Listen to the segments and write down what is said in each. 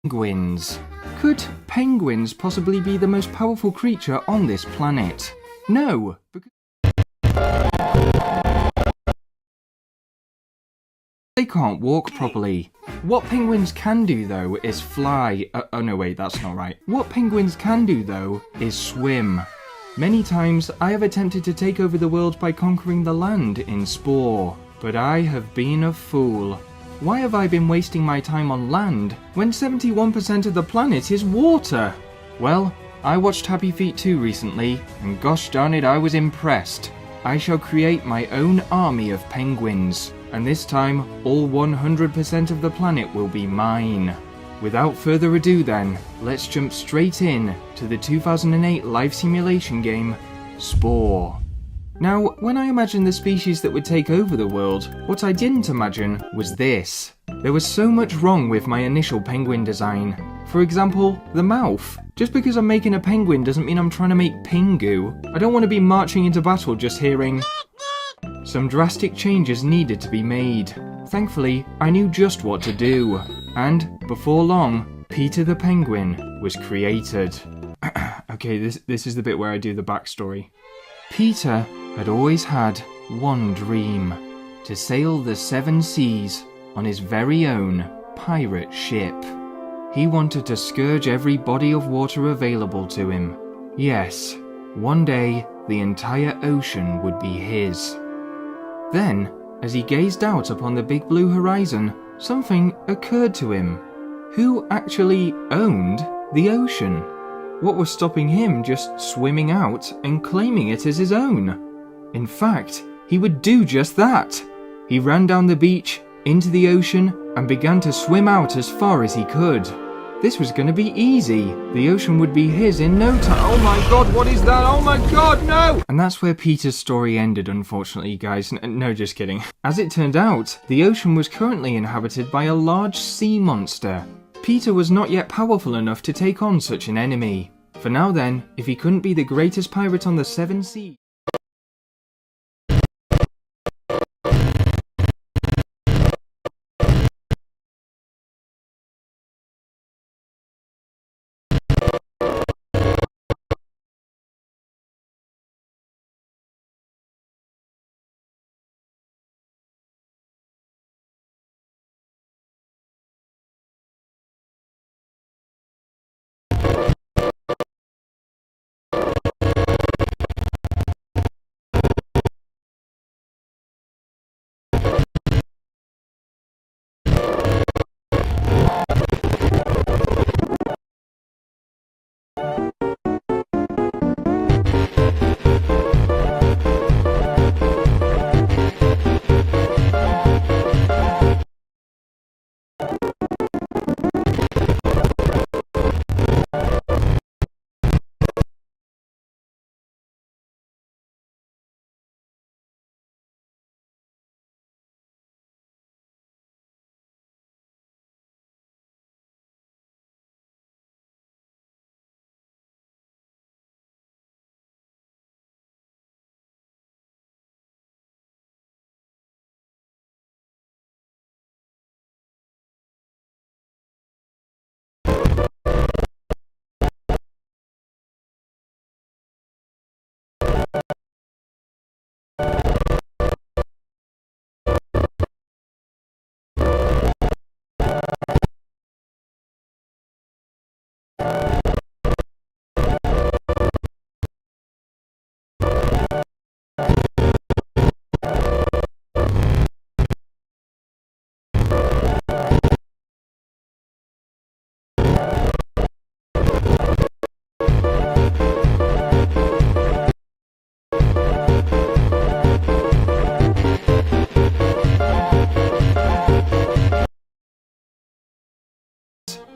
Penguins. Could penguins possibly be the most powerful creature on this planet? No, because they can't walk properly. What penguins can do though is fly. Oh no, wait, that's not right. What penguins can do though is swim. Many times I have attempted to take over the world by conquering the land in Spore, but I have been a fool. Why have I been wasting my time on land when 71% of the planet is water? Well, I watched Happy Feet 2 recently, and gosh darn it, I was impressed. I shall create my own army of penguins, and this time all 100% of the planet will be mine. Without further ado then, let's jump straight in to the 2008 live simulation game, Spore. Now, when I imagined the species that would take over the world, what I didn't imagine was this. There was so much wrong with my initial penguin design. For example, the mouth. Just because I'm making a penguin doesn't mean I'm trying to make Pingu. I don't want to be marching into battle just hearing... Some drastic changes needed to be made. Thankfully, I knew just what to do. And, before long, Peter the Penguin was created. Okay, this is the bit where I do the backstory. Peter had always had one dream, to sail the 7 seas on his very own pirate ship. He wanted to scourge every body of water available to him. Yes, one day the entire ocean would be his. Then, as he gazed out upon the big blue horizon, something occurred to him. Who actually owned the ocean? What was stopping him just swimming out and claiming it as his own? In fact, he would do just that. He ran down the beach, into the ocean, and began to swim out as far as he could. This was going to be easy. The ocean would be his in no time. Oh my god, what is that? Oh my god, no! And that's where Peter's story ended, unfortunately, guys. No, just kidding. As it turned out, the ocean was currently inhabited by a large sea monster. Peter was not yet powerful enough to take on such an enemy. For now then, if he couldn't be the greatest pirate on the 7 seas...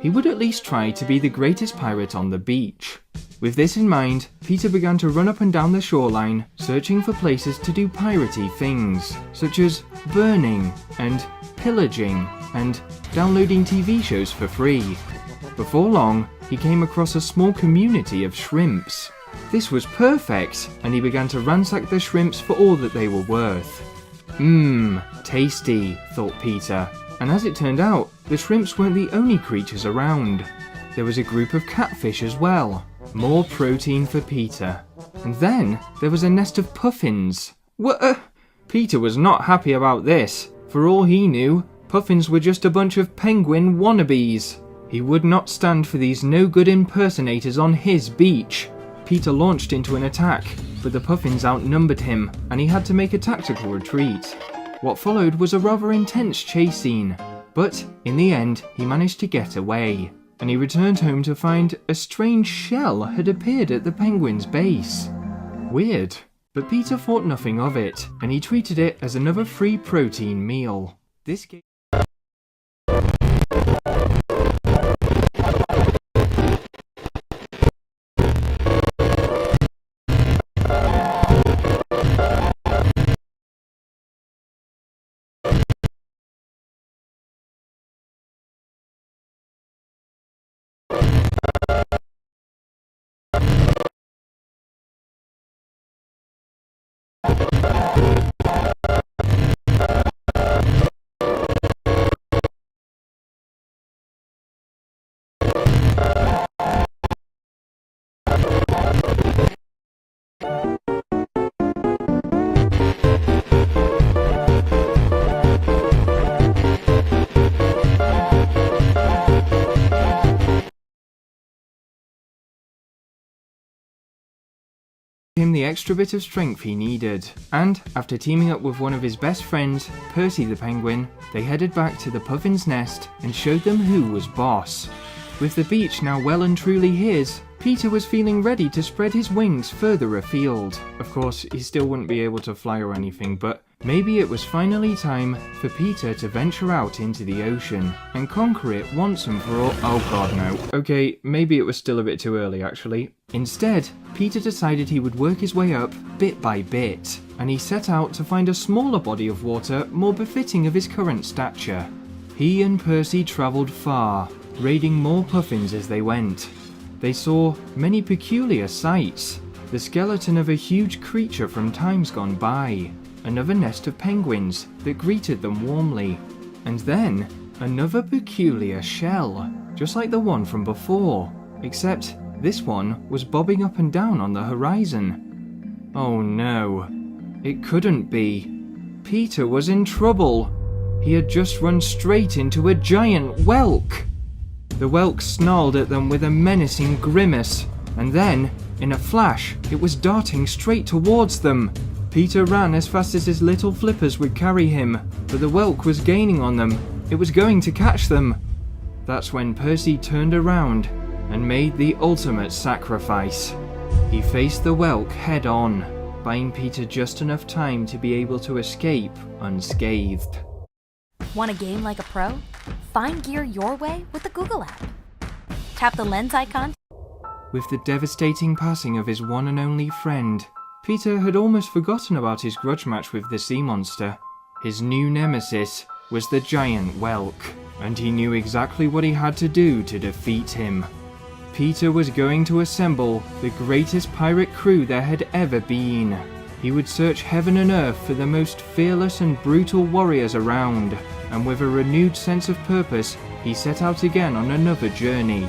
He would at least try to be the greatest pirate on the beach. With this in mind, Peter began to run up and down the shoreline, searching for places to do piratey things, such as burning and pillaging and downloading TV shows for free. Before long, he came across a small community of shrimps. This was perfect, and he began to ransack the shrimps for all that they were worth. Tasty, thought Peter. And as it turned out, the shrimps weren't the only creatures around. There was a group of catfish as well. More protein for Peter. And then there was a nest of puffins. What? Peter was not happy about this. For all he knew, puffins were just a bunch of penguin wannabes. He would not stand for these no-good impersonators on his beach. Peter launched into an attack, but the puffins outnumbered him, and he had to make a tactical retreat. What followed was a rather intense chase scene, but in the end he managed to get away, and he returned home to find a strange shell had appeared at the penguin's base. Weird, but Peter thought nothing of it, and he treated it as another free protein meal. This gave him the extra bit of strength he needed, and after teaming up with one of his best friends, Percy the penguin, they headed back to the puffin's nest and showed them who was boss. With the beach now well and truly his, Peter was feeling ready to spread his wings further afield. Of course, he still wouldn't be able to fly or anything, but maybe it was finally time for Peter to venture out into the ocean and conquer it once and for all. Oh god, no. Okay, maybe it was still a bit too early actually. Instead, Peter decided he would work his way up bit by bit, and he set out to find a smaller body of water more befitting of his current stature. He and Percy travelled far, raiding more puffins as they went. They saw many peculiar sights: the skeleton of a huge creature from times gone by, another nest of penguins that greeted them warmly, and then another peculiar shell, just like the one from before, except this one was bobbing up and down on the horizon. Oh no, it couldn't be. Peter was in trouble. He had just run straight into a giant whelk. The whelk snarled at them with a menacing grimace, and then, in a flash, it was darting straight towards them. Peter ran as fast as his little flippers would carry him, but the whelk was gaining on them. It was going to catch them. That's when Percy turned around and made the ultimate sacrifice. He faced the whelk head on, buying Peter just enough time to be able to escape unscathed. Want a game like a pro? Find gear your way with the Google app. Tap the lens icon. With the devastating passing of his one and only friend, Peter had almost forgotten about his grudge match with the sea monster. His new nemesis was the giant whelk, and he knew exactly what he had to do to defeat him. Peter was going to assemble the greatest pirate crew there had ever been. He would search heaven and earth for the most fearless and brutal warriors around, and with a renewed sense of purpose, he set out again on another journey.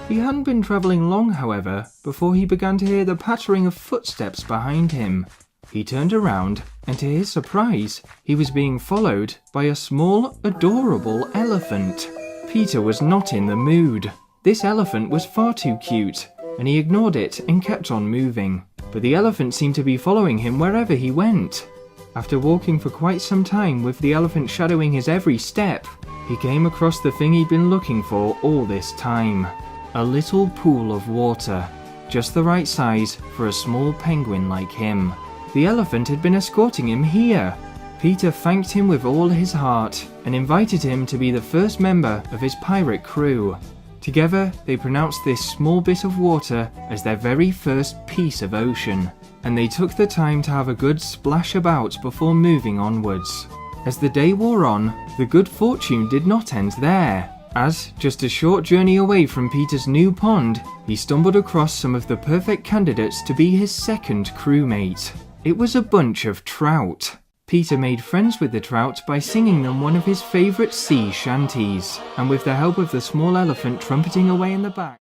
He hadn't been travelling long, however, before he began to hear the pattering of footsteps behind him. He turned around, and to his surprise, he was being followed by a small, adorable elephant. Peter was not in the mood. This elephant was far too cute, and he ignored it and kept on moving. But the elephant seemed to be following him wherever he went. After walking for quite some time with the elephant shadowing his every step, he came across the thing he'd been looking for all this time. A little pool of water, just the right size for a small penguin like him. The elephant had been escorting him here. Peter thanked him with all his heart and invited him to be the first member of his pirate crew. Together, they pronounced this small bit of water as their very first piece of ocean, and they took the time to have a good splash about before moving onwards. As the day wore on, the good fortune did not end there, as, just a short journey away from Peter's new pond, he stumbled across some of the perfect candidates to be his second crewmate. It was a bunch of trout. Peter made friends with the trout by singing them one of his favourite sea shanties, and with the help of the small elephant trumpeting away in the back.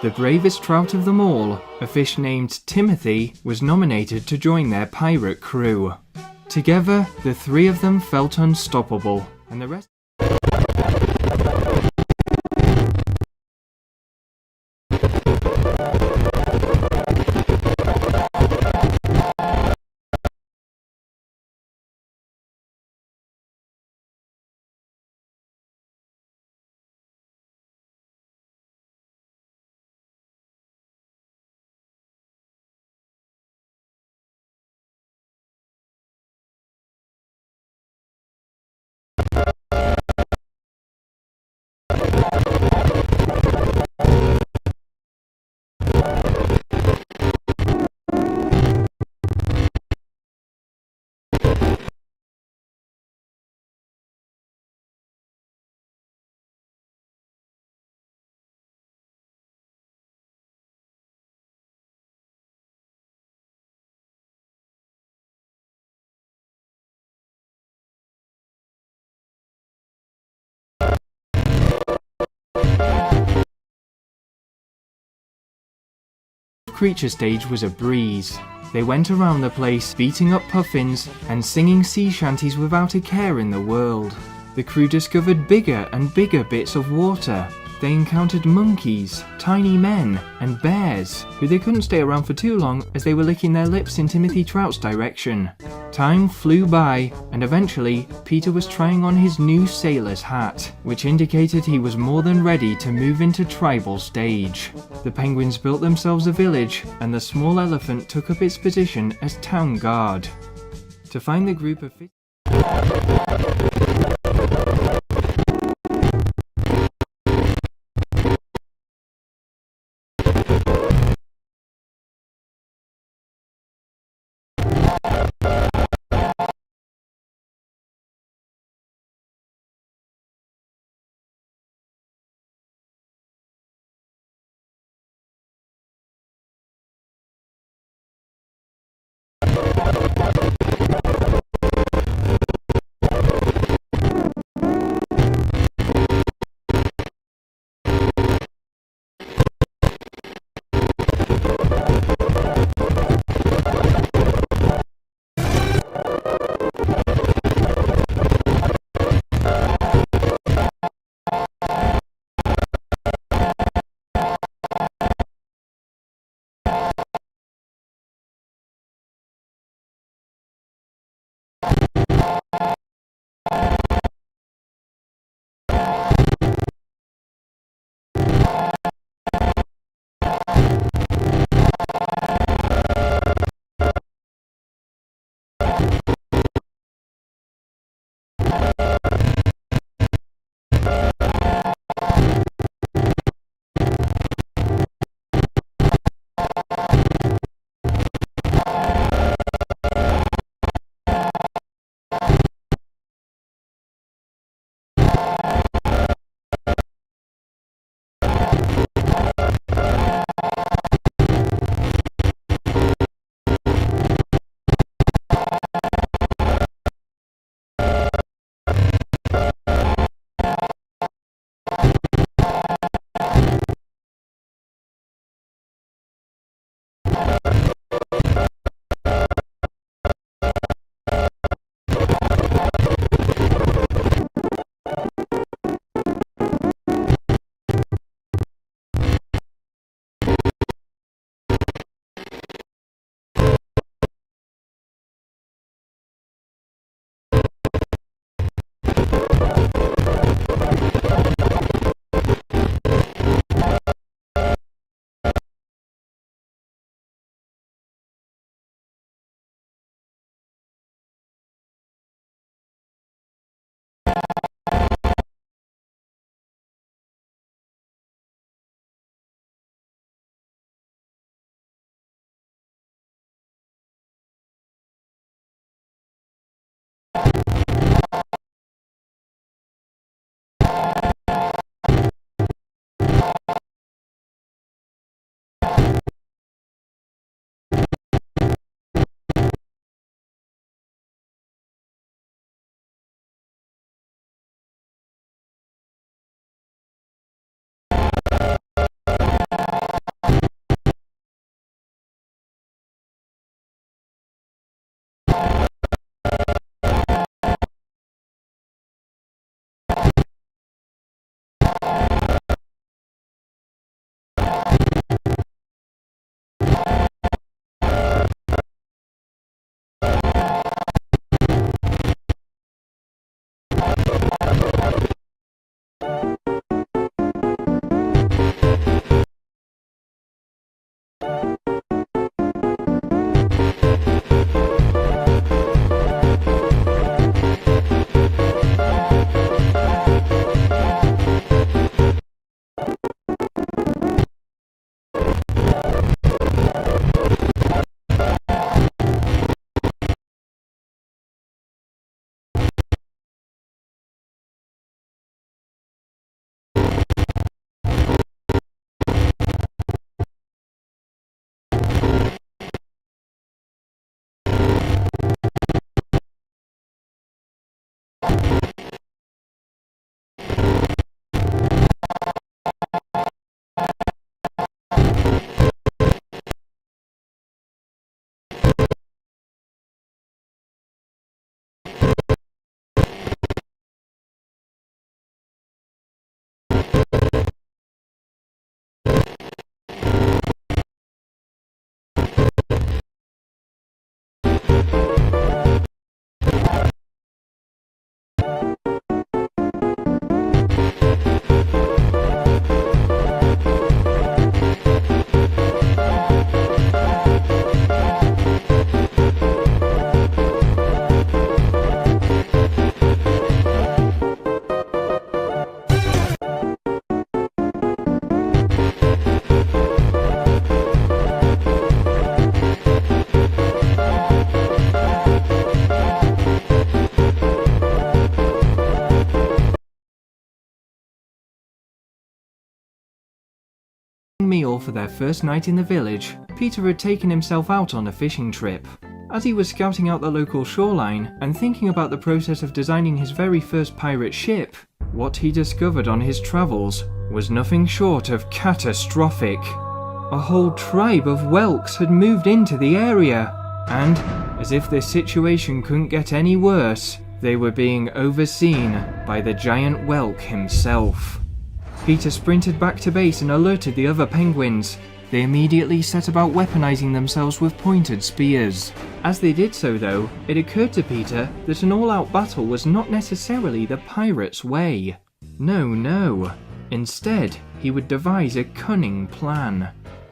The bravest trout of them all, a fish named Timothy, was nominated to join their pirate crew. Together, the three of them felt unstoppable, and the rest... creature stage was a breeze. They went around the place, beating up puffins and singing sea shanties without a care in the world. The crew discovered bigger and bigger bits of water. They encountered monkeys, tiny men, and bears, who they couldn't stay around for too long as they were licking their lips in Timothy Trout's direction. Time flew by, and eventually, Peter was trying on his new sailor's hat, which indicated he was more than ready to move into tribal stage. The penguins built themselves a village, and the small elephant took up its position as town guard. To find the group of meal for their first night in the village, Peter had taken himself out on a fishing trip. As he was scouting out the local shoreline and thinking about the process of designing his very first pirate ship, what he discovered on his travels was nothing short of catastrophic. A whole tribe of whelks had moved into the area, and, as if this situation couldn't get any worse, they were being overseen by the giant whelk himself. Peter sprinted back to base and alerted the other penguins. They immediately set about weaponizing themselves with pointed spears. As they did so though, it occurred to Peter that an all-out battle was not necessarily the pirates' way. No. Instead, he would devise a cunning plan.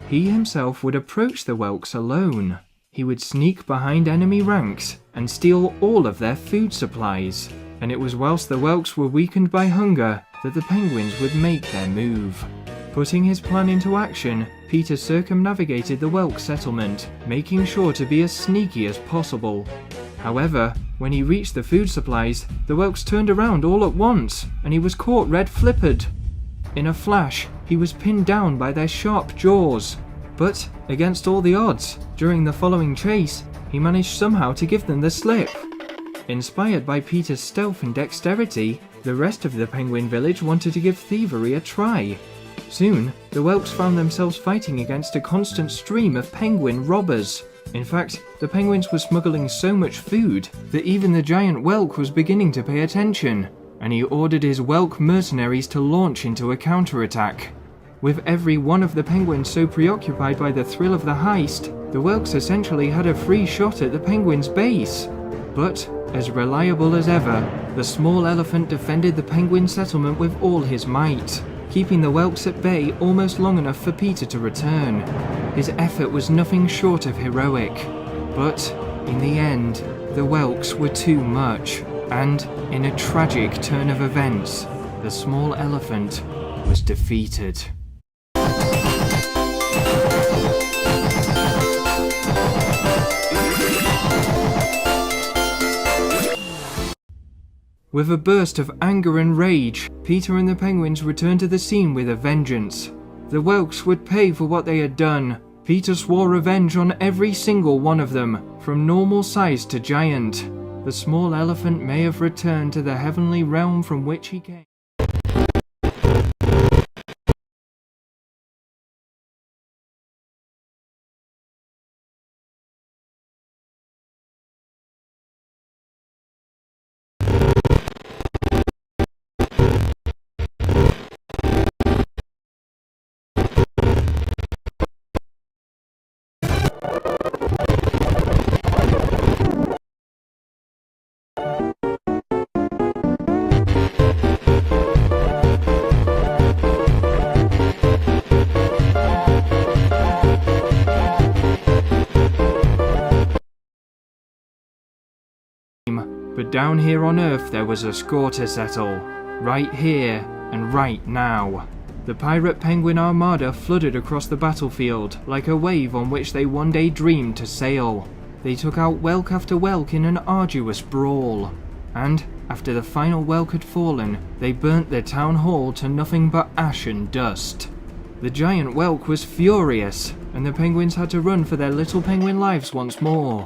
He himself would approach the whelks alone. He would sneak behind enemy ranks and steal all of their food supplies. And it was whilst the whelks were weakened by hunger that the penguins would make their move. Putting his plan into action, Peter circumnavigated the whelk settlement, making sure to be as sneaky as possible. However, when he reached the food supplies, the whelks turned around all at once, and he was caught red-flippered. In a flash, he was pinned down by their sharp jaws. But, against all the odds, during the following chase, he managed somehow to give them the slip. Inspired by Peter's stealth and dexterity, the rest of the penguin village wanted to give thievery a try. Soon, the whelks found themselves fighting against a constant stream of penguin robbers. In fact, the penguins were smuggling so much food that even the giant whelk was beginning to pay attention, and he ordered his whelk mercenaries to launch into a counterattack. With every one of the penguins so preoccupied by the thrill of the heist, the whelks essentially had a free shot at the penguins' base. But, as reliable as ever, the small elephant defended the penguin settlement with all his might, keeping the whelks at bay almost long enough for Peter to return. His effort was nothing short of heroic, but in the end, the whelks were too much, and in a tragic turn of events, the small elephant was defeated. With a burst of anger and rage, Peter and the penguins returned to the scene with a vengeance. The whelks would pay for what they had done. Peter swore revenge on every single one of them, from normal size to giant. The small elephant may have returned to the heavenly realm from which he came. But down here on Earth there was a score to settle. Right here and right now. The pirate penguin armada flooded across the battlefield like a wave on which they one day dreamed to sail. They took out whelk after whelk in an arduous brawl. And, after the final whelk had fallen, they burnt the town hall to nothing but ash and dust. The giant whelk was furious, and the penguins had to run for their little penguin lives once more.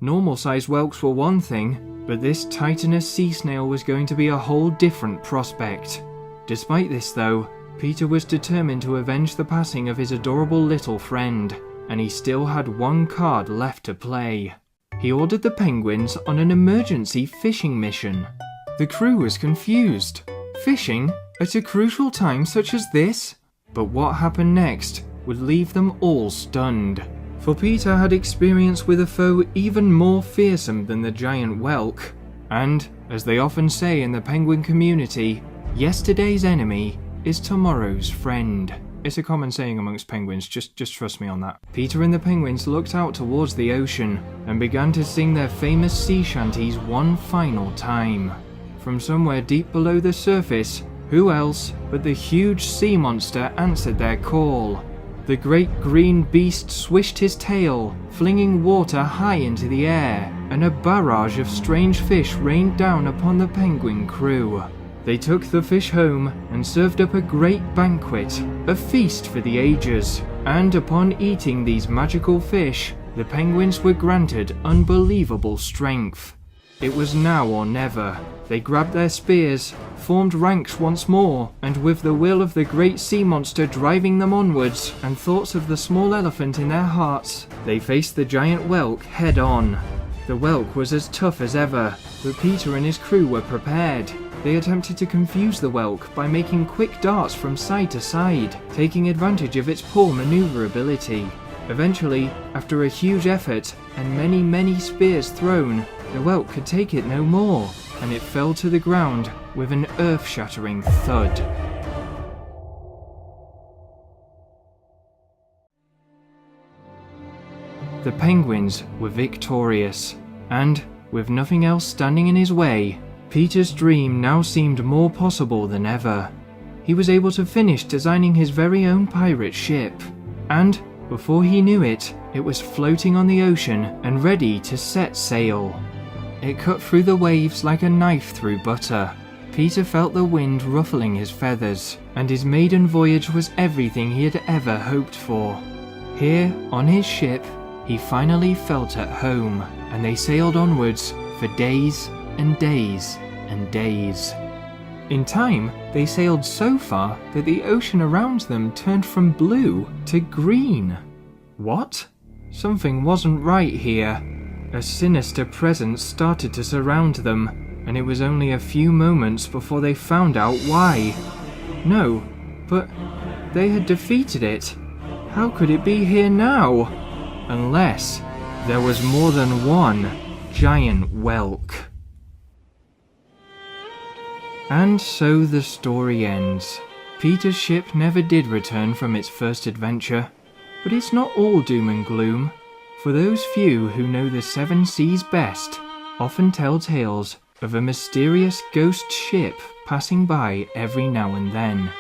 Normal-sized whelks were one thing, but this titanous sea snail was going to be a whole different prospect. Despite this though, Peter was determined to avenge the passing of his adorable little friend, and he still had one card left to play. He ordered the penguins on an emergency fishing mission. The crew was confused. Fishing? At a crucial time such as this? But what happened next would leave them all stunned. For Peter had experience with a foe even more fearsome than the giant whelk. And, as they often say in the penguin community, yesterday's enemy is tomorrow's friend. It's a common saying amongst penguins, just trust me on that. Peter and the penguins looked out towards the ocean and began to sing their famous sea shanties one final time. From somewhere deep below the surface, who else but the huge sea monster answered their call. The great green beast swished his tail, flinging water high into the air, and a barrage of strange fish rained down upon the penguin crew. They took the fish home and served up a great banquet, a feast for the ages. And upon eating these magical fish, the penguins were granted unbelievable strength. It was now or never. They grabbed their spears, formed ranks once more, and with the will of the great sea monster driving them onwards, and thoughts of the small elephant in their hearts, they faced the giant whelk head on. The whelk was as tough as ever, but Peter and his crew were prepared. They attempted to confuse the whelk by making quick darts from side to side, taking advantage of its poor maneuverability. Eventually, after a huge effort and many spears thrown, the whelk could take it no more, and it fell to the ground with an earth-shattering thud. The penguins were victorious, and, with nothing else standing in his way, Peter's dream now seemed more possible than ever. He was able to finish designing his very own pirate ship, and, before he knew it, it was floating on the ocean and ready to set sail. It cut through the waves like a knife through butter. Peter felt the wind ruffling his feathers, and his maiden voyage was everything he had ever hoped for. Here, on his ship, he finally felt at home, and they sailed onwards for days and days and days. In time, they sailed so far that the ocean around them turned from blue to green. What? Something wasn't right here. A sinister presence started to surround them, and it was only a few moments before they found out why. No, but they had defeated it. How could it be here now? Unless there was more than one giant whelk. And so the story ends. Peter's ship never did return from its first adventure, but it's not all doom and gloom, for those few who know the seven seas best often tell tales of a mysterious ghost ship passing by every now and then,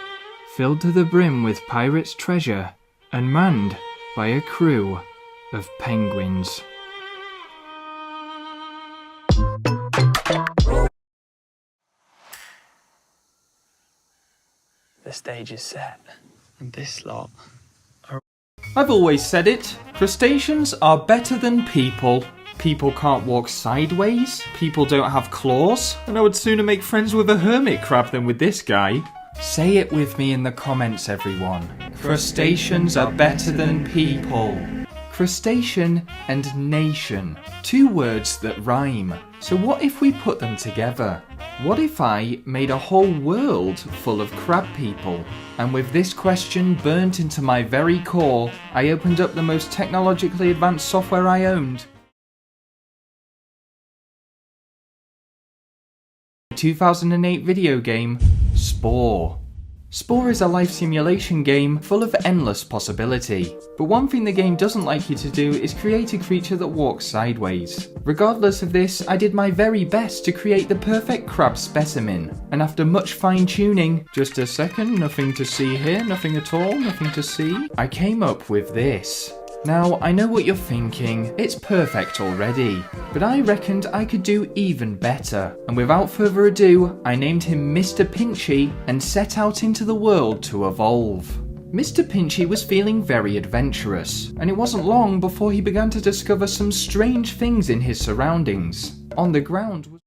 filled to the brim with pirates' treasure and manned by a crew of penguins. The stage is set, and this lot are... I've always said it. Crustaceans are better than people. People can't walk sideways. People don't have claws. And I would sooner make friends with a hermit crab than with this guy. Say it with me in the comments, everyone. Crustaceans are better than people. Crustacean and nation. Two words that rhyme. So what if we put them together? What if I made a whole world full of crab people? And with this question burnt into my very core, I opened up the most technologically advanced software I owned. The 2008 video game, Spore. Spore is a life simulation game full of endless possibility, but one thing the game doesn't like you to do is create a creature that walks sideways. Regardless of this, I did my very best to create the perfect crab specimen, and after much fine tuning, just a second, nothing to see here, nothing at all, nothing to see, I came up with this. Now, I know what you're thinking, it's perfect already, but I reckoned I could do even better, and without further ado, I named him Mr. Pinchy and set out into the world to evolve. Mr. Pinchy was feeling very adventurous, and it wasn't long before he began to discover some strange things in his surroundings. On the ground was